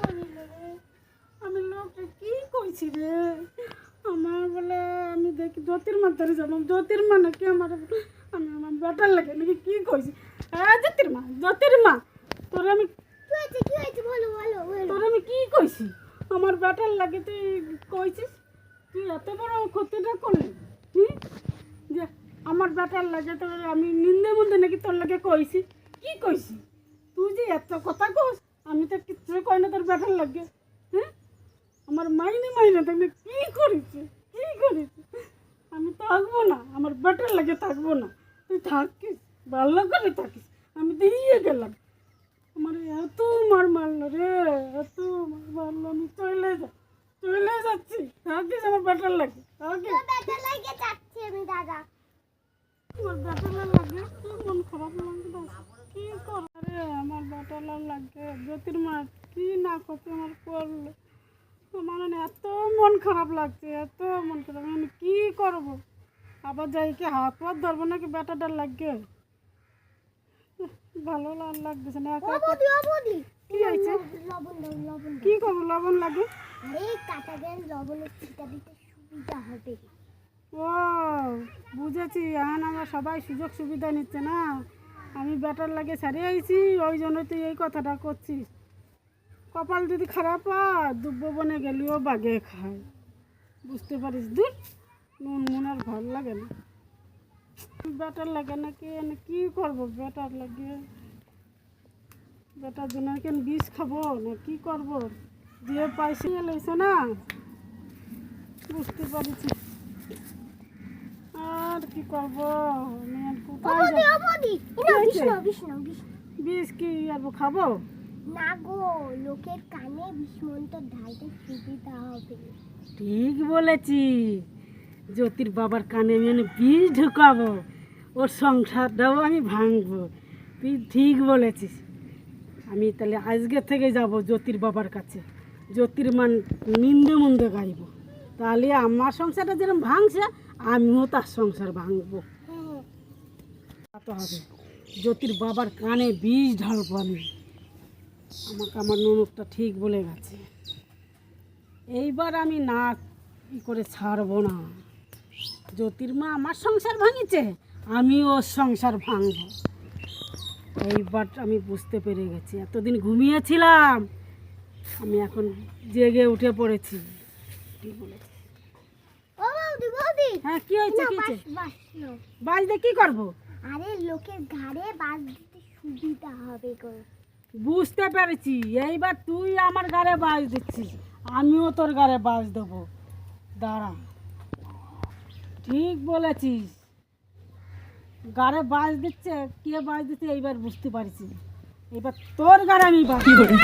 করিল রে, আমি লোকটা কি কইছি রে, আমার বলে আমি দেখি জ্যোতির্মার ধরে যাবো, জ্যোতির্মা নাকি আমার, আমি আমার বেটার লাগে নাকি কি কইছি। হ্যাঁ জ্যোতির্মা তোর আমি কি হয়েছে বলো বলো বলো। তোর আমি কি কইছি, আমার বেটার লাগে তুই কইছিস, তুই এত বড় ক্ষতিটা করলি। যে আমার বেটার লাগে তোর আমি নিন্দে মন্দে নাকি তোর লাগে কইছি, কি কইছি, তুই যে এত কথা কস, আমি তো কিচ্ছু কই না তোর বেটার লাগে। হ্যাঁ আমার মাইনে তুমি কি করেছি, আমি থাকবো না, আমার বেটার লাগে থাকবো না, তুই থাকিস ভালো করে থাকিস, আমি দিয়ে গেলাম। আমার এত মারলো রে, এত মারলো, আমি চলে যাচ্ছি, থাকিস আমার বেটার লাগে, থাকিস বেটার লাগে যাচ্ছি আমি দাদা। আমার বেটার লাগে, কি মন খারাপ লাগবে, কি কর রে, আমার বেটার লাগে। জ্যোতির্মা কি না করছে আমার করলো, আমার এত মন খারাপ লাগছে, এত মন খারাপ, আমি কি করব, আবার যাই কি হাত পাত ধরবো নাকি বেটাটার লাগে, ভালো লাগতেছে না। কি হয়েছে, লবণ দাও লবণ। কি করবো, লবণ লাগে, আরে কাটা গেল লবণের ছিটা দিতে সুবিধা হবে। ও বুঝেছি, এখন আমরা সবাই সুযোগ সুবিধা নিচ্ছে না, আমি বেটার লাগে সারিয়ে আইছি, ওই জন্য তুই এই কথাটা করছিস। কপাল যদি খারাপ হয় দুব্ব বনে গেলেও বাগে খায়, বুঝতে পারিস, দূর নুন আর ভালো লাগে না, বেটার লাগে নাকি কি করবো, বেটার লাগে, বেটার জন্য কেন বিষ খাবো না কি করবো, দিয়ে পয়সা এলাইছে না, বুঝতে পারিস, আর কি করবো, আমি আর কোথায় যাবো? বিষ কি আর খাবো না গো, লোকের কানে বিষ্মন্ত ঢালতে সুবিধা হবে। ঠিক বলেছি, জ্যোতির বাবার কানে আমি বিষ ঢুকাবো, ওর সংসারটাও আমি ভাঙবো, তুই ঠিক বলেছিস। আমি তাহলে আজকে থেকে যাব জ্যোতির বাবার কাছে, জ্যোতির্মান নিন্দে মন্দে গাইব, তাহলে আমার সংসারটা যেরকম ভাঙছে আমিও তার সংসার ভাঙবো, তো হবে। জ্যোতির বাবার কানে বিষ ঢালবো আমি, আমাকে আমার ননদটা ঠিক বলে গেছে, এইবার আমি না ই করে ছাড়বো না। জ্যোতির্মা আমার সংসার ভাঙিছে, আমি ওর সংসার ভাঙব, এইবার আমি বুঝতে পেরে গেছি, এতদিন ঘুমিয়েছিলাম, আমি এখন জেগে উঠে পড়েছি, ঠিক বলেছি। ও বৌদি বৌদি, হ্যাঁ কি হয়েছে, কি হয়েছে, বাস নাও। বাজতে কি করবো, আরে লোকের ঘাড়ে বাস দিতে সুবিধা হবে গো। বুঝতে পেরেছি, এইবার তুই আমার গাড়ে বাজ দিচ্ছিস, আমিও তোর গাড়ে বাজ দেবো, দাঁড়া, ঠিক বলেছিস, গাড়ে বাজ দিচ্ছে, কে বাজ দিচ্ছে এইবার বুঝতে পারছি, এবার তোর গাড়ে আমি বাজ দেবো।